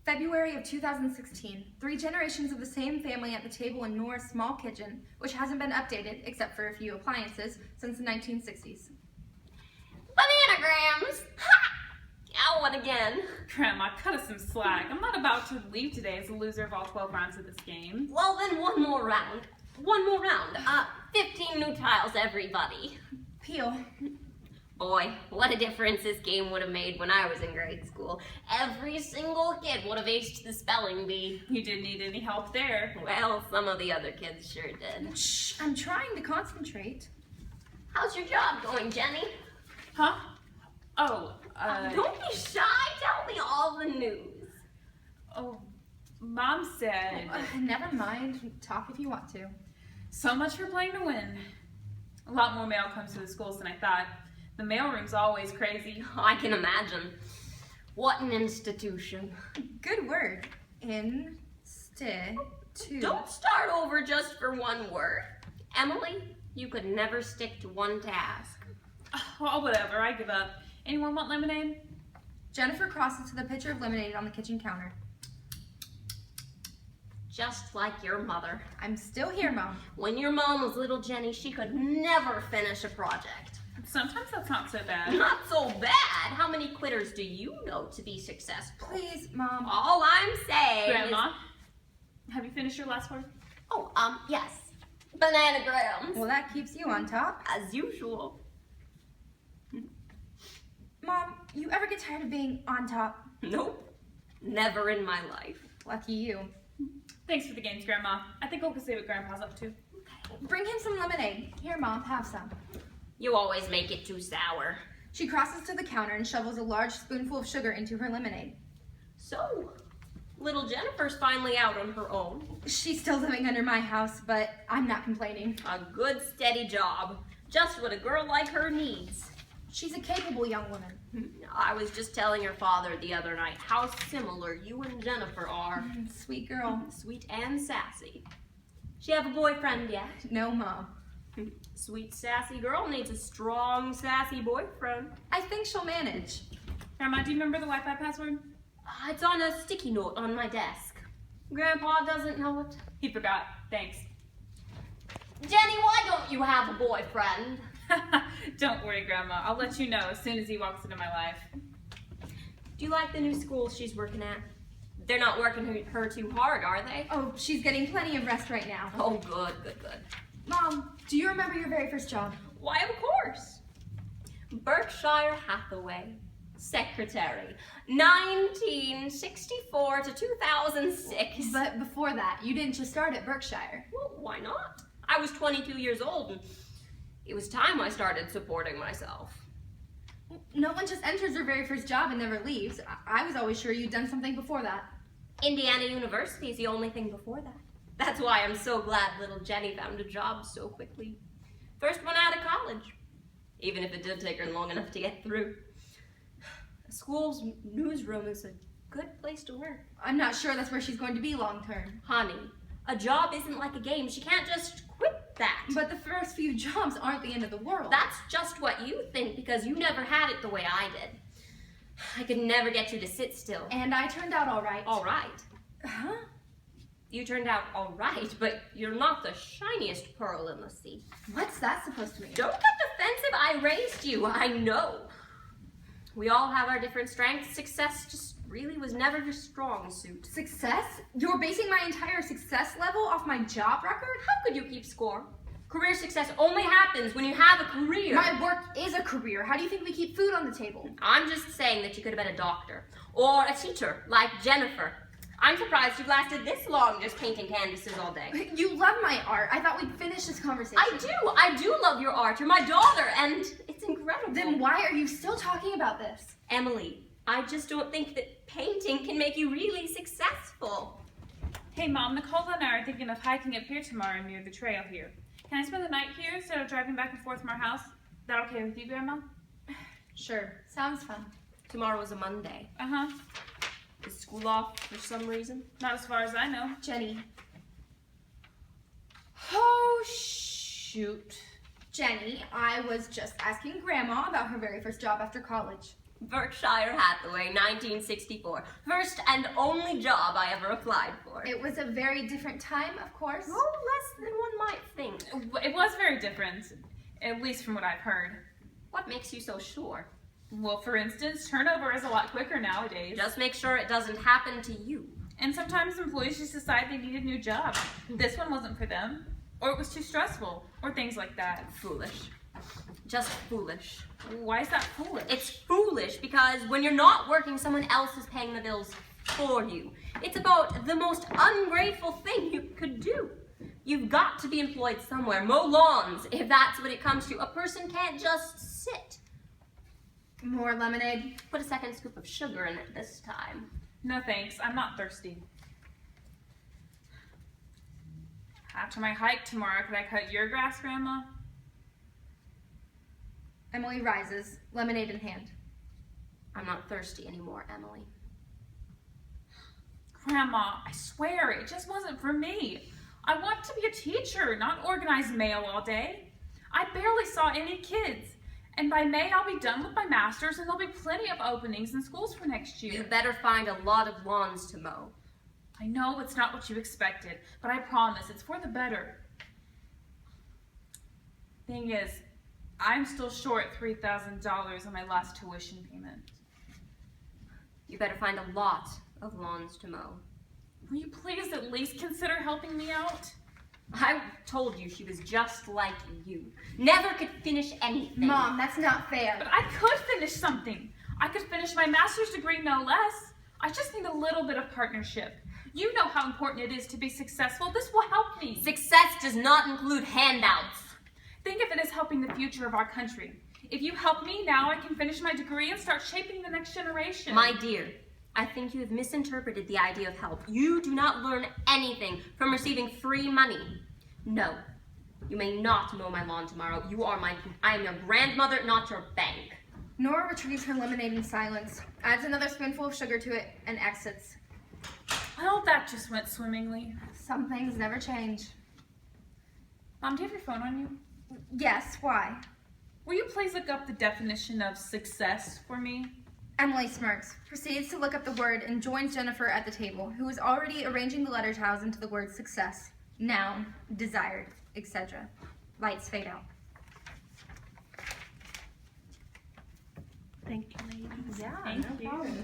February of 2016, 3 generations of the same family at the table in Nora's small kitchen, which hasn't been updated, except for a few appliances, since the 1960s. Bananagrams! Ha! Now what again? Grandma, cut us some slack. I'm not about to leave today as the loser of all 12 rounds of this game. Well then, one more round. 15 new tiles, everybody. Peel. Boy, what a difference this game would have made when I was in grade school. Every single kid would have aced the spelling bee. You didn't need any help there. Well, some of the other kids sure did. Shh, I'm trying to concentrate. How's your job going, Jenny? Huh? Don't be shy. Tell me all the news. Oh, Mom said... Never mind. Talk if you want to. So much for playing to win. A lot more mail comes to the schools than I thought. The mailroom's always crazy. I can imagine. What an institution. Good word. Institution. Don't start over just for one word. Emily, you could never stick to one task. Oh, whatever. I give up. Anyone want lemonade? Jennifer crosses to the pitcher of lemonade on the kitchen counter. Just like your mother. I'm still here, Mom. When your mom was little Jenny, she could never finish a project. Sometimes that's not so bad. Not so bad. How many quitters do you know to be successful? Please, Mom. All I'm saying Grandma, have you finished your last word? Yes. Bananagrams. Well, that keeps you on top. As usual. Mom, you ever get tired of being on top? Nope. Never in my life. Lucky you. Thanks for the games, Grandma. I think we'll go see what Grandpa's up to. Bring him some lemonade. Here, Mom, have some. You always make it too sour. She crosses to the counter and shovels a large spoonful of sugar into her lemonade. So, little Jennifer's finally out on her own. She's still living under my house, but I'm not complaining. A good, steady job. Just what a girl like her needs. She's a capable young woman. I was just telling her father the other night how similar you and Jennifer are. Sweet girl. Sweet and sassy. She have a boyfriend yet? No, Mom. Sweet, sassy girl needs a strong, sassy boyfriend. I think she'll manage. Grandma, do you remember the Wi-Fi password? It's on a sticky note on my desk. Grandpa doesn't know it. He forgot. Thanks. Jenny, why don't you have a boyfriend? Don't worry, Grandma. I'll let you know as soon as he walks into my life. Do you like the new school she's working at? They're not working her too hard, are they? Oh, she's getting plenty of rest right now. Oh, good, good, good. Mom, do you remember your very first job? Why, of course. Berkshire Hathaway, secretary, 1964 to 2006. But before that, you didn't just start at Berkshire. Well, why not? I was 22 years old, and it was time I started supporting myself. No one just enters their very first job and never leaves. I was always sure you'd done something before that. Indiana University is the only thing before that. That's why I'm so glad little Jenny found a job so quickly. First one out of college, even if it did take her long enough to get through. A school's newsroom is a good place to work. I'm not sure that's where she's going to be long term. Honey, a job isn't like a game. She can't just quit that. But the first few jobs aren't the end of the world. That's just what you think because you never had it the way I did. I could never get you to sit still. And I turned out all right. All right. Huh? You turned out all right, but you're not the shiniest pearl in the sea. What's that supposed to mean? Don't get defensive. I raised you. I know. We all have our different strengths. Success just really was never your strong suit. Success? You're basing my entire success level off my job record? How could you keep score? Career success only happens when you have a career. My work is a career. How do you think we keep food on the table? I'm just saying that you could have been a doctor or a teacher like Jennifer. I'm surprised you've lasted this long just painting canvases all day. You love my art. I thought we'd finish this conversation. I do love your art. You're my daughter, and it's incredible. Then why are you still talking about this? Emily, I just don't think that painting can make you really successful. Hey, Mom, Nichol and I are thinking of hiking up here tomorrow near the trail here. Can I spend the night here instead of driving back and forth from our house? That okay with you, Grandma? Sure. Sounds fun. Tomorrow is a Monday. Uh-huh. Is school off for some reason? Not as far as I know. Jenny. Oh, shoot. Jenny, I was just asking Grandma about her very first job after college. Berkshire Hathaway, 1964. First and only job I ever applied for. It was a very different time, of course. Oh, less than one might think. It was very different, at least from what I've heard. What makes you so sure? Well, for instance, turnover is a lot quicker nowadays. Just make sure it doesn't happen to you. And sometimes employees just decide they need a new job. This one wasn't for them, or it was too stressful, or things like that. Foolish. Just foolish. Why is that foolish? It's foolish because when you're not working, someone else is paying the bills for you. It's about the most ungrateful thing you could do. You've got to be employed somewhere. Mow lawns, if that's what it comes to. A person can't just sit. More lemonade. Put a second scoop of sugar in it this time. No thanks, I'm not thirsty. After my hike tomorrow, could I cut your grass, Grandma? Emily rises, lemonade in hand. I'm not thirsty anymore, Emily. Grandma, I swear, it just wasn't for me. I want to be a teacher, not organize mail all day. I barely saw any kids. And by May, I'll be done with my master's and there'll be plenty of openings in schools for next year. You better find a lot of lawns to mow. I know it's not what you expected, but I promise it's for the better. Thing is, I'm still short $3,000 on my last tuition payment. You better find a lot of lawns to mow. Will you please at least consider helping me out? I told you she was just like you. Never could finish anything. Mom, that's not fair. But I could finish something. I could finish my master's degree, no less. I just need a little bit of partnership. You know how important it is to be successful. This will help me. Success does not include handouts. Think of it as helping the future of our country. If you help me now, I can finish my degree and start shaping the next generation. My dear, I think you have misinterpreted the idea of help. You do not learn anything from receiving free money. No, you may not mow my lawn tomorrow. I am your grandmother, not your bank. Nora retrieves her lemonade in silence, adds another spoonful of sugar to it, and exits. Well, that just went swimmingly. Some things never change. Mom, do you have your phone on you? Yes, why? Will you please look up the definition of success for me? Emily smirks, proceeds to look up the word, and joins Jennifer at the table, who is already arranging the letter tiles into the word success, noun, desired, etc. Lights fade out. Thank you, ladies. Yeah, Thank no you. problem.